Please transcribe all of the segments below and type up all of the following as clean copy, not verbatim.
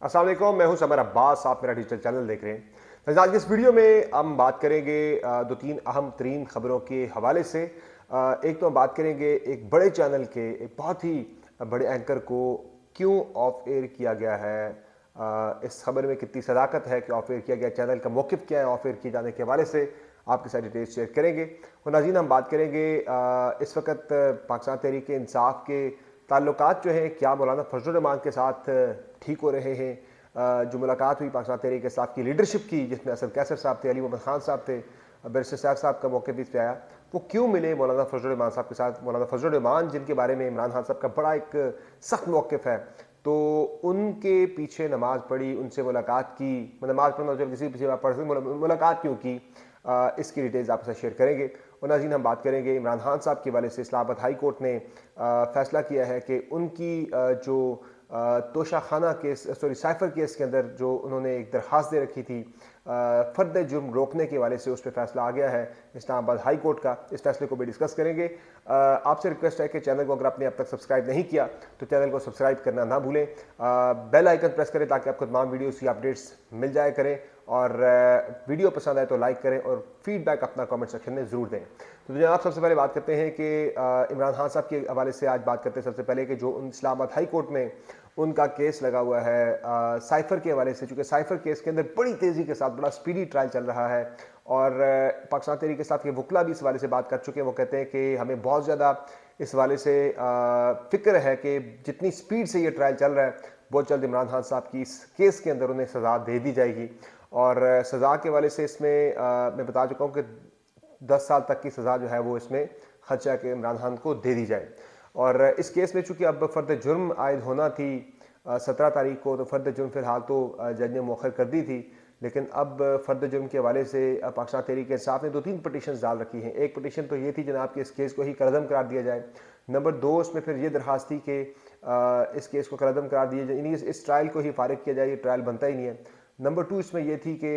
अस्सलाम वालेकुम, मैं हूं समर अब्बास। आप मेरा डिजिटल चैनल देख रहे हैं। तो आज की इस वीडियो में हम बात करेंगे दो तीन अहम तरीन खबरों के हवाले से। एक तो हम बात करेंगे एक बड़े चैनल के एक बहुत ही बड़े एंकर को क्यों ऑफ एयर किया गया है। इस खबर में कितनी सदाकत है कि ऑफ एयर किया गया, चैनल का मौक़िफ़ क्या है ऑफ एयर किए जाने के हवाले से आपके साथ डिटेल्स शेयर करेंगे। और नाज़रीन, हम बात करेंगे इस वक्त पाकिस्तान तहरीक इंसाफ के ताल्लुकात जो हैं क्या मौलाना फजल रहमान के साथ ठीक हो रहे हैं। जो मुलाकात हुई पाकिस्तान तहरीक इंसाफ की लीडरशिप की, जिसमें असद कैसर साहब थे, अली मोहम्मद खान साहब थे, बैरिस्टर साहब साहब का मौके भी आया, वो क्यों मिले मौलाना फजल रहमान साहब के साथ। मौलाना फजल रहमान जिनके बारे में इमरान खान साहब का बड़ा एक सख्त मौक़िफ़ है, तो उनके पीछे नमाज पढ़ी, उनसे मुलाकात की, नमाज पढ़ना चलो किसी पीछे पढ़ मुलाकात क्यों की, इसकी डिटेल्स आपके साथ शेयर करेंगे। और नाज़रीन, हम बात करेंगे इमरान खान साहब के हवाले से इस्लामाबाद हाई कोर्ट ने फैसला किया है कि उनकी जो तोशा खाना केस साइफर केस के अंदर जो उन्होंने एक दरख्वास्त दे रखी थी फ़र्द जुर्म रोकने के हवाले से, उस पर फैसला आ गया है इस्लामाबाद हाई कोर्ट का। इस फैसले को भी डिस्कस करेंगे। आपसे रिक्वेस्ट है कि चैनल को अगर आपने अब तक सब्सक्राइब नहीं किया तो चैनल को सब्सक्राइब करना ना भूलें। बेल आइकन प्रेस करें ताकि आपको तमाम वीडियोज़ की अपडेट्स मिल जाया करें। और वीडियो पसंद आए तो लाइक करें और फीडबैक अपना कमेंट सेक्शन में ज़रूर दें। तो जनाब, सबसे पहले बात करते हैं कि इमरान खान साहब के हवाले से आज बात करते हैं। सबसे पहले कि जो इस्लामाबाद हाई कोर्ट में उनका केस लगा हुआ है साइफर के हवाले से, चूँकि साइफर केस के अंदर बड़ी तेज़ी के साथ बड़ा स्पीडी ट्रायल चल रहा है और पाकिस्तान तहरीक इंसाफ के वकला भी इस हवाले से बात कर चुके हैं। वो कहते हैं कि हमें बहुत ज़्यादा इस हवाले से फ़िक्र है कि जितनी स्पीड से ये ट्रायल चल रहा है, बहुत जल्द इमरान खान साहब की इस केस के अंदर उन्हें सज़ा दे दी जाएगी। और सज़ा के हवाले से इसमें मैं बता चुका हूँ कि 10 साल तक की सज़ा जो है वो इसमें खर्चा के इमरान खान को दे दी जाए। और इस केस में चूँकि अब फ़र्द जुर्म आयद होना थी 17 तारीख को, तो फ़र्द जुर्म फ़िलहाल तो जज ने मौखर कर दी थी, लेकिन अब फ़र्द जुर्म के हवाले से पाकिस्तान तहरीक इंसाफ ने 2-3 पटिशन डाल रखी हैं। एक पटिशन तो ये थी जनाब कि इस केस को ही कलअदम करार दिया जाए। नंबर 2 उसमें फिर ये दरख्वास्त थी कि इस केस को कलअदम करार दिया जाए, यानी इस ट्रायल को ही फारिग किया जाए, ये ट्रायल बनता ही नहीं है। नंबर 2 इसमें यह थी कि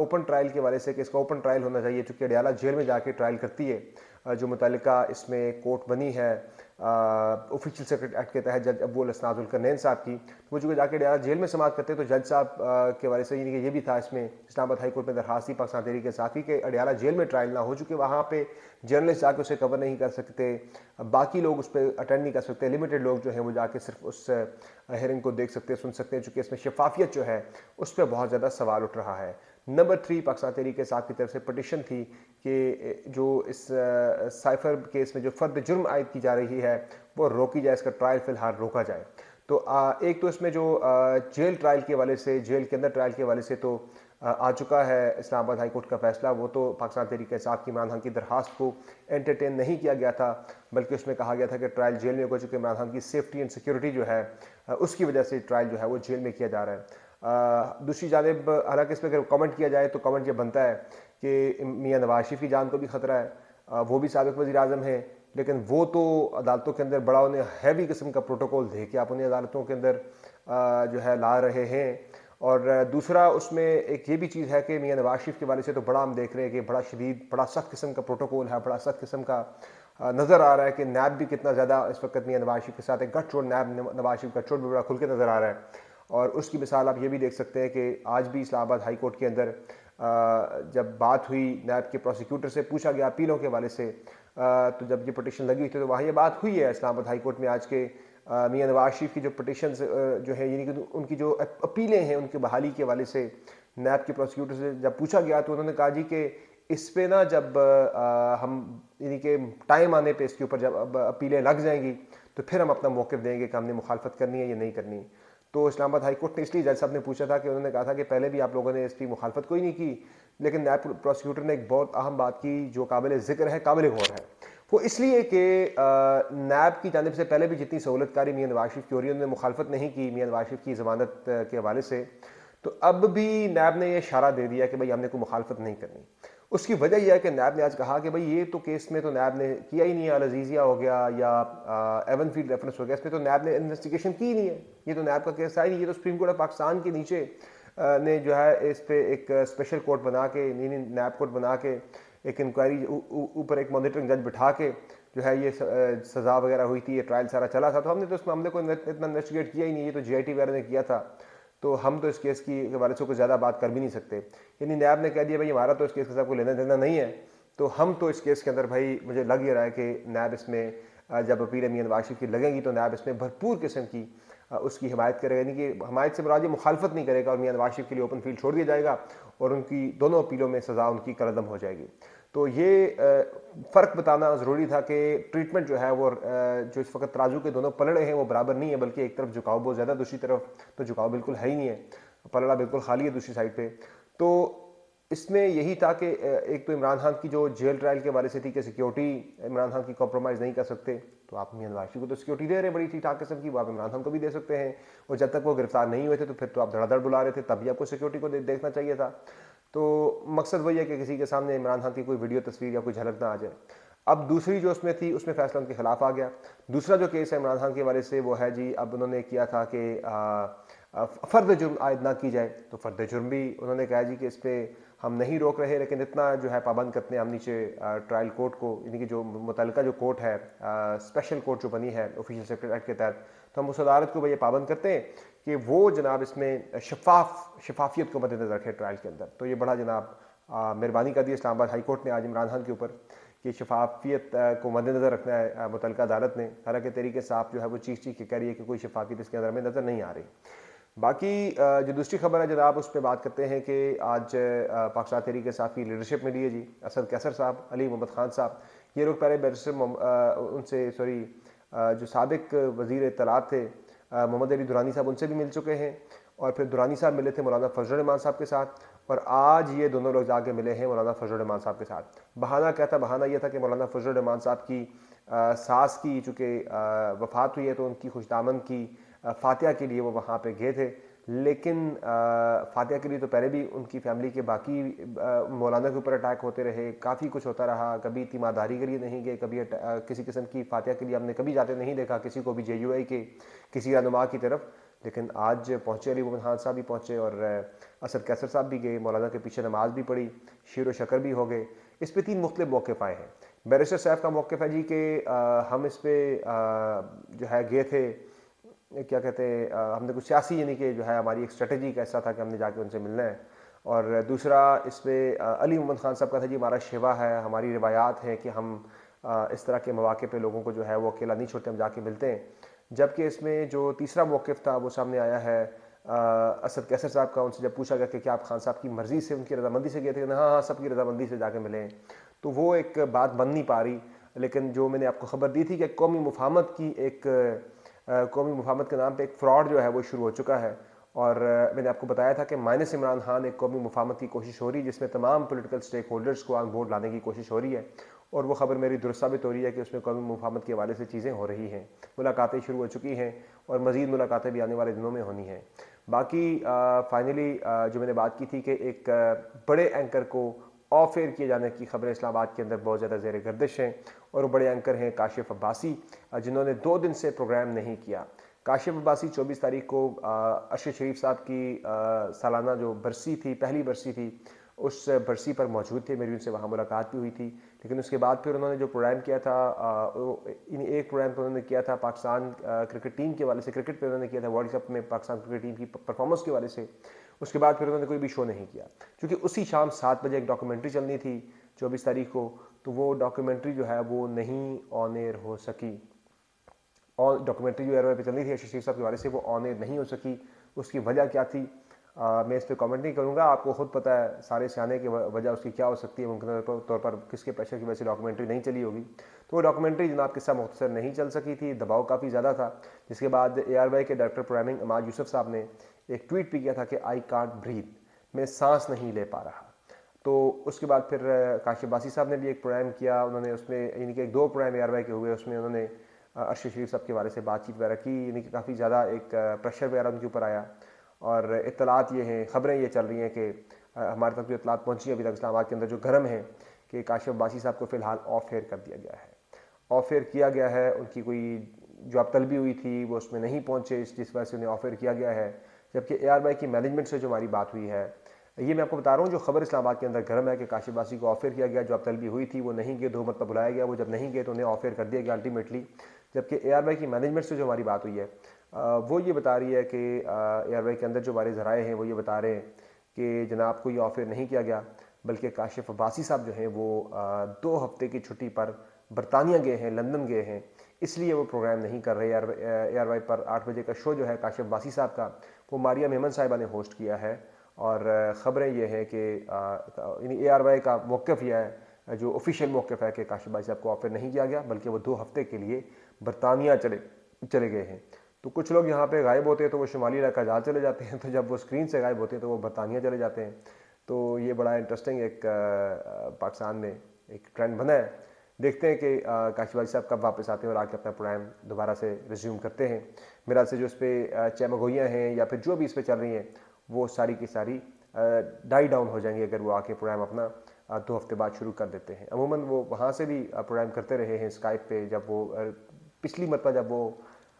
ओपन ट्रायल के हवाले से कि इसका ओपन ट्रायल होना चाहिए, चूँकि अडयाला जेल में जाके ट्रायल करती है जो मुतल्लिका इसमें कोर्ट बनी है ऑफिशियल सेक्रेट एक्ट के तहत जज अब्बुल असनादुल करनैन साहब की। तो वो चूँकि जाके अडयाला जेल में समाप्त करते तो जज साहब के हवाले से यानी कि ये भी था इसमें इस्लामाबाद हाई कोर्ट में दरखास्त थी पाकिस्तान तहरीक इंसाफ की कि अडयाला जेल में ट्रायल ना हो, चूँकि वहाँ पे जर्नलिस्ट जाके उसे कवर नहीं कर सकते, बाकी लोग उस पर अटेंड नहीं कर सकते, लिमिटेड लोग जो हैं वो जाके सिर्फ उस हेयरिंग को देख सकते हैं, सुन सकते हैं, चूँकि इसमें शफाफियत जो है उस पर बहुत ज़्यादा सवाल उठ रहा है। नंबर 3 पाकिस्तान तहरीक इंसाफ की तरफ से पटिशन थी कि जो इस साइफर केस में जो फ़र्द जुर्म आयद की जा रही है वो रोकी जाए, इसका ट्रायल फ़िलहाल रोका जाए। तो एक तो इसमें जो जेल ट्रायल के हवाले से, जेल के अंदर ट्रायल के हवाले से तो आ चुका है इस्लामाबाद हाई कोर्ट का फैसला। वो तो पाकिस्तान तहरीक इंसाफ की इमरान खान की दरख्वास्त को एंटरटेन नहीं किया गया था, बल्कि उसमें कहा गया था कि ट्रायल जेल में होगा, चूँकि इमरान खान की सेफ्टी एंड सिक्योरिटी जो है उसकी वजह से ट्रायल जो है वो जेल में किया जा रहा है। दूसरी जानिब हालांकि इसमें अगर कमेंट किया जाए तो कमेंट ये बनता है कि मियाँ नवाज शरीफ की जान को भी ख़तरा है। वो भी साबिक़ वज़ीर आज़म है, लेकिन वो तो अदालतों के अंदर बड़ा उन्हें हैवी किस्म का प्रोटोकॉल दे के आप उन्हें अदालतों के अंदर जो है ला रहे हैं। और दूसरा उसमें एक ये भी चीज़ है कि मियाँ नवाज शरीफ के वाले से तो बड़ा हम देख रहे हैं कि बड़ा शदीद, बड़ा सख्त किस्म का प्रोटोकॉल है, बड़ा सख्त किस्म का नज़र आ रहा है कि नैब भी कितना ज़्यादा इस वक्त मियाँ नवाज शरीफ के साथ एक गठजोड़, नैब नवाज शरीफ गठजोड़ भी बड़ा खुल के नज़र आ रहा है। और उसकी मिसाल आप ये भी देख सकते हैं कि आज भी इस्लामाबाद हाई कोर्ट के अंदर जब बात हुई नैब के प्रोसिक्यूटर से पूछा गया अपीलों के हवाले से, तो जब ये पटिशन लगी हुई थी तो वहाँ ये बात हुई है इस्लामाबाद हाई कोर्ट में आज के मियाँ नवाज शरीफ की जो पटिशन जो है यानी कि उनकी जो अपीलें हैं उनकी बहाली के हवाले से नैब के प्रोसिक्यूटर से जब पूछा गया तो उन्होंने कहा जी कि इस पे ना जब हम यानी कि टाइम आने पे इसके ऊपर जब अपीलें लग जाएंगी तो फिर हम अपना मौक़िफ़ देंगे कि हमने मुखालफत करनी है या नहीं करनी। तो इस्लामाबाद हाई कोर्ट ने इसलिए जज साहब ने पूछा था कि उन्होंने कहा था कि पहले भी आप लोगों ने इसकी मुखालफत कोई नहीं की, लेकिन नैब प्रोसिक्यूटर ने एक बहुत अहम बात की जो काबिल ज़िक्र है, काबिल गौर है। वो इसलिए कि नैब की जानिब से पहले भी जितनी सहूलतकारी मियाँ नवाज शरीफ की हो रही है उन्होंने मुखालफत नहीं की मियाँ नवाज शरीफ की ज़मानत के हवाले से, तो अब भी नैब ने यह इशारा दे दिया कि भाई हमने कोई मुखालफत नहीं करनी। उसकी वजह यह है कि नैब ने आज कहा कि भाई ये तो केस में तो नैब ने किया ही नहीं है, अल अजीज़िया हो गया या एवन फील्ड रेफरेंस हो गया, इसमें तो नैब ने इन्वेस्टिगेशन की ही नहीं है, ये तो नैब का केस है ही नहीं, ये तो सुप्रीम कोर्ट ऑफ पाकिस्तान के नीचे ने जो है इस पर एक स्पेशल कोर्ट बना के, नैब कोर्ट बना के एक इंक्वायरी ऊपर एक मॉनिटरिंग जज बिठा के जो है ये सज़ा वगैरह हुई थी, ये ट्रायल सारा चला था, तो हमने तो उस मामले को इतना इन्वेस्टिगेट किया ही नहीं, ये तो GIT वगैरह ने किया था। तो हम तो इस केस की के बारे से कुछ ज़्यादा बात कर भी नहीं सकते। यानी नैब ने कह दिया भाई हमारा तो इस केस के साथ कोई लेना देना नहीं है, तो हम तो इस केस के अंदर भाई मुझे लग ही रहा है कि नैब इसमें जब अपील मियां नवाज शरीफ की लगेगी तो नैब इसमें भरपूर किस्म की उसकी हिमायत करेगा, यानी कि हिमायत से मुराद मुखालफत नहीं करेगा और मियां नवाज शरीफ के लिए ओपन फील्ड छोड़ दिया जाएगा और उनकी दोनों अपीलों में सज़ा उनकी कलअदम हो जाएगी। तो ये फ़र्क बताना ज़रूरी था कि ट्रीटमेंट जो है वो जो इस वक्त तराजू के दोनों पलड़े हैं वो बराबर नहीं है, बल्कि एक तरफ झुकाव बहुत ज़्यादा, दूसरी तरफ तो झुकाव बिल्कुल है ही नहीं है, पलड़ा बिल्कुल खाली है दूसरी साइड पे। तो इसमें यही था कि एक तो इमरान खान की जो जेल ट्रायल के बारे से थी कि सिक्योरिटी इमरान खान की कॉम्प्रोमाइज़ नहीं कर सकते, तो आप मियां नवाज शरीफ को तो सिक्योरिटी दे रहे हैं बड़ी ठीक ठाक किस्म की, वो आप इमरान खान को भी दे सकते हैं, और जब तक वो गिरफ्तार नहीं हुए थे तो फिर तो आप धड़ाधड़ बुला रहे थे, तभी आपको सिक्योरिटी को देखना चाहिए था। तो मकसद वही है कि किसी के सामने इमरान खान की कोई वीडियो तस्वीर या कोई झलक ना आ जाए। अब दूसरी जो उसमें थी उसमें फैसला उनके खिलाफ आ गया। दूसरा जो केस है इमरान खान के हवाले से वो है जी, अब उन्होंने किया था कि फ़र्द जुर्म आयद ना की जाए, तो फ़र्द जुर्म भी उन्होंने कहा जी कि इस पर हम नहीं रोक रहे, लेकिन इतना जो है पाबंद करते हैं हम नीचे ट्रायल कोर्ट को, यानी कि जो मुतल्लिका जो कोर्ट है स्पेशल कोर्ट जो बनी है ऑफिशियल सेक्रेटरी एक्ट के तहत, तो हम उस अदालत को ये पाबंद करते हैं कि वो जनाब इसमें शफाफियत को मद्देनजर रखे ट्रायल के अंदर। तो ये बड़ा जनाब मेहरबानी कर दी इस्लामाबाद हाई कोर्ट ने आज इमरान खान के ऊपर कि शफाफियत को मद्देनजर रखना है मुतल्लिका अदालत ने। हालांकि तरीके से आप जो है वो चीख के कह रही है कि कोई शफाफियत इसके अंदर हमें नज़र नहीं आ रही। बाकी जो दूसरी खबर है जनाब उस पर बात करते हैं कि आज पाकिस्तान तहरीक इंसाफ की लीडरशिप मिली है जी, असद कैसर साहब, अली मोहम्मद खान साहब, ये लोग पहले बैरिस्टर उनसे जो साबिक वज़ीर इत्तलात थे मोहम्मद अली दुरानी साहब, उनसे भी मिल चुके हैं, और फिर दुरानी साहब मिले थे मौलाना फजल रहमान साहब के साथ, और आज ये दोनों लोग जाके मिले हैं मौलाना फजल रहमान साहब के साथ। बहाना यह था कि मौलाना फजल रहमान साहब की सास की चूँकि वफ़ात हुई है तो उनकी खुशदामद की फातिहा के लिए वो वहाँ पे गए थे, लेकिन फातिहा के लिए तो पहले भी उनकी फैमिली के बाकी मौलाना के ऊपर अटैक होते रहे, काफ़ी कुछ होता रहा, कभी तीमारदारी के लिए नहीं गए, कभी किसी किस्म की फातिहा के लिए हमने कभी जाते नहीं देखा किसी को भी JUI के किसी रहनुमा की तरफ। लेकिन आज पहुँचे अली मोहम्मद खान साहब भी पहुँचे और असद कैसर साहब भी गए, मौलाना के पीछे नमाज भी पढ़ी, शीर व शकर भी हो गए। इस पर 3 मुख्तलिफ मौक़िफ़ आए हैं। बैरिस्टर साहब का मौक़िफ़ है जी कि हम इस पर जो है गए थे, क्या कहते हैं, हमने कुछ सियासी यानी कि जो है हमारी एक स्ट्रेटजी का ऐसा था कि हमने जाके उनसे मिलना है। और दूसरा इस पर अली मोहम्मद खान साहब का था जी हमारा शिवा है, हमारी रिवायात हैं कि हम इस तरह के मौके पे लोगों को जो है वो अकेला नहीं छोड़ते, हम जाके मिलते हैं। जबकि इसमें जो तीसरा मौक़िफ़ था वो सामने आया है असद कैसर साहब का। उनसे जब पूछा गया कि क्या आप खान साहब की मर्ज़ी से, उनकी रजामंदी से गए थे, हाँ हाँ सबकी रजामंदी से जाके मिले हैं, तो वो एक बात बन नहीं पा रही। लेकिन जो मैंने आपको खबर दी थी कि कौमी मुफाहमत की कौमी मुफाहमत के नाम पे एक फ़्रॉड जो है वो शुरू हो चुका है, और मैंने आपको बताया था कि माइनस इमरान खान एक कौमी मुफाहमत की कोशिश हो रही है जिसमें तमाम पॉलिटिकल स्टेक होल्डर्स को ऑन बोर्ड लाने की कोशिश हो रही है, और वो खबर मेरी दुरुस्त साबित हो रही है कि उसमें कौमी मुफाहमत के हवाले से चीज़ें हो रही हैं, मुलाकातें शुरू हो चुकी हैं और मज़ीद मुलाकातें भी आने वाले दिनों में होनी हैं। बाकी फाइनली जो मैंने बात की थी कि एक बड़े एंकर को ऑफ एयर किए जाने की खबरें इस्लामाबाद के अंदर बहुत ज़्यादा ज़ेर गर्दिश हैं, और वो बड़े एंकर हैं काशिफ अब्बासी, जिन्होंने 2 दिन से प्रोग्राम नहीं किया। काशिफ अब्बासी 24 तारीख को अरशद शरीफ साहब की सालाना जो बरसी थी, पहली बरसी थी, उस बरसी पर मौजूद थे, मेरी उनसे वहाँ मुलाकात भी हुई थी। लेकिन उसके बाद फिर उन्होंने जो प्रोग्राम किया था, एक प्रोग्राम तो उन्होंने किया था पाकिस्तान क्रिकेट टीम के वाले से, क्रिकेट पे उन्होंने किया था वर्ल्ड कप में पाकिस्तान क्रिकेट टीम की परफॉर्मेंस के वाले से। उसके बाद फिर उन्होंने कोई भी शो नहीं किया, क्योंकि उसी शाम 7 बजे एक डॉक्यूमेंट्री चलनी थी 24 तारीख को, तो वो डॉक्यूमेंट्री जो है वो नहीं ऑन एयर हो सकी। और डॉक्यूमेंट्री जो एयरवे पे चलनी थी अरशद शरीफ साहब के बारे से, वो ऑन एयर नहीं हो सकी। उसकी वजह क्या थी मैं इस पर कमेंट नहीं करूँगा, आपको खुद पता है सारे सियाने की वजह उसकी क्या हो सकती है, मुमकिन तौर पर किसके प्रेशर की वजह से डॉक्यूमेंट्री नहीं चली होगी। तो वो डॉक्यूमेंट्री जनाब किस्सा मुख्तसर नहीं चल सकी थी, दबाव काफ़ी ज़्यादा था, जिसके बाद ARY के डायरेक्टर प्रोग्रामिंग अमाद यूसुफ साहब ने एक ट्वीट भी किया था कि आई कांट ब्रीथ, मैं सांस नहीं ले पा रहा। तो उसके बाद फिर काशिफ अब्बासी साहब ने भी एक प्रोग्राम किया, उन्होंने उसमें यानी कि 2 प्रोग्राम ARY के हुए, उसमें उन्होंने अरशद शरीफ साहब के बारे से बातचीत वगैरह की, यानी कि काफ़ी ज़्यादा एक प्रेशर वगैरह उनके ऊपर आया। और इत्तलात ये हैं, ख़बरें ये चल रही हैं कि हमारे तक जो इत्तलात पहुँची अभी तक इस्लामाबाद के अंदर जो गर्म है कि काशिफ अब्बासी साहब को फ़िलहाल ऑफ एयर कर दिया गया है, ऑफ एयर किया गया है। उनकी कोई जॉब तलबी हुई थी वो उसमें नहीं पहुँचे, जिस वजह से उन्हें ऑफ एयर किया गया है। जबकि ARY की मैनेजमेंट से जो हमारी बात हुई है, ये मैं आपको बता रहा हूँ, जो खबर इस्लामाबाद के अंदर गर्म है कि काशिफ अब्बासी को ऑफ एयर किया गया, जॉब तलबी हुई थी वो नहीं गए, 2 मरतबा बुलाया गया, वो जब नहीं गए तो उन्हें ऑफ एयर कर दिया गया अल्टीमेटली। जबकि ARY की मैनेजमेंट से जो हमारी बात हुई है वो ये बता रही है कि एयरवे के अंदर जो हमारे ज़राए हैं वो ये बता रहे हैं कि जनाब को ये ऑफ़र नहीं किया गया, बल्कि काशिफ अब्बासी साहब जो हैं वो 2 हफ्ते की छुट्टी पर बरतानिया गए हैं, लंदन गए हैं, इसलिए वो प्रोग्राम नहीं कर रहे। एयरवाई पर 8 बजे का शो जो है काशिफ अब्बासी साहब का, वो मारिया मेमन साहिबा ने होस्ट किया है। और ख़बरें ये हैं कि एयरवाई का मौक़िफ़ यह है, जो ऑफिशियल मौक़िफ़ है कि काशिफ भाई साहब को ऑफ़र नहीं किया गया, बल्कि वो 2 हफ्ते के लिए बरतानिया चले गए हैं। तो कुछ लोग यहाँ पे गायब होते हैं तो वो शुमाली इलाका जा चले जाते हैं, तो जब वो स्क्रीन से गायब होते हैं तो वो बरतानिया चले जाते हैं। तो ये बड़ा इंटरेस्टिंग एक पाकिस्तान में एक ट्रेंड बना है। देखते हैं कि काशिफ भाई साहब कब वापस आते हैं और आके अपना प्रोग्राम दोबारा से रिज्यूम करते हैं। मेरा से जो इस पर चमगोइयाँ हैं या फिर जो भी इस पर चल रही हैं वो सारी की सारी डाई डाउन हो जाएंगी अगर वो आके प्रोग्राम अपना 2 हफ्ते बाद शुरू कर देते हैं। अमूमन वो वहाँ से भी प्रोग्राम करते रहे हैं स्काइप पे। जब वो पिछली मरतबा जब वो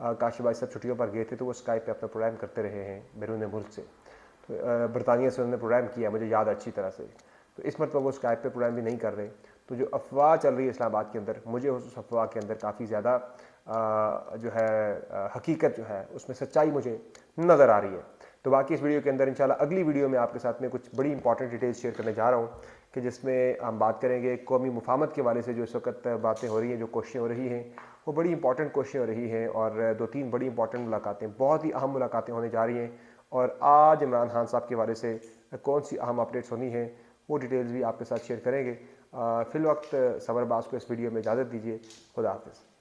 काशिफ भाई साहब छुट्टियों पर गए थे तो वो स्काइप पे अपना प्रोग्राम करते रहे हैं बैरून मुल्क से। तो बरतानिया से उन्होंने प्रोग्राम किया, मुझे याद अच्छी तरह से। तो इस मरतबा वो स्काइप पे प्रोग्राम भी नहीं कर रहे। तो जो अफवाह चल रही है इस्लामाबाद के अंदर, मुझे उस अफवाह के अंदर काफ़ी ज़्यादा जो है हकीकत जो है उसमें सच्चाई मुझे नज़र आ रही है। तो बाकी इस वीडियो के अंदर इंशाल्लाह अगली वीडियो में आपके साथ में कुछ बड़ी इंपॉर्टेंट डिटेल्स शेयर करने जा रहा हूँ कि जिसमें हम बात करेंगे कौमी मुफाहमत के वाले से जो इस वक्त बातें हो रही हैं, जो कोशिशें हो रही हैं, वो बड़ी इंपॉर्टेंट कोशिशें हो रही हैं और 2-3 बड़ी इंपॉर्टेंट मुलाकातें, बहुत ही अहम मुलाकातें होने जा रही हैं। और आज इमरान खान साहब के बारे से कौन सी अहम अपडेट्स होनी है वो डिटेल्स भी आपके साथ शेयर करेंगे। फिलवक्त सबर बास को इस वीडियो में इजाज़त दीजिए। खुदा हाफिज़।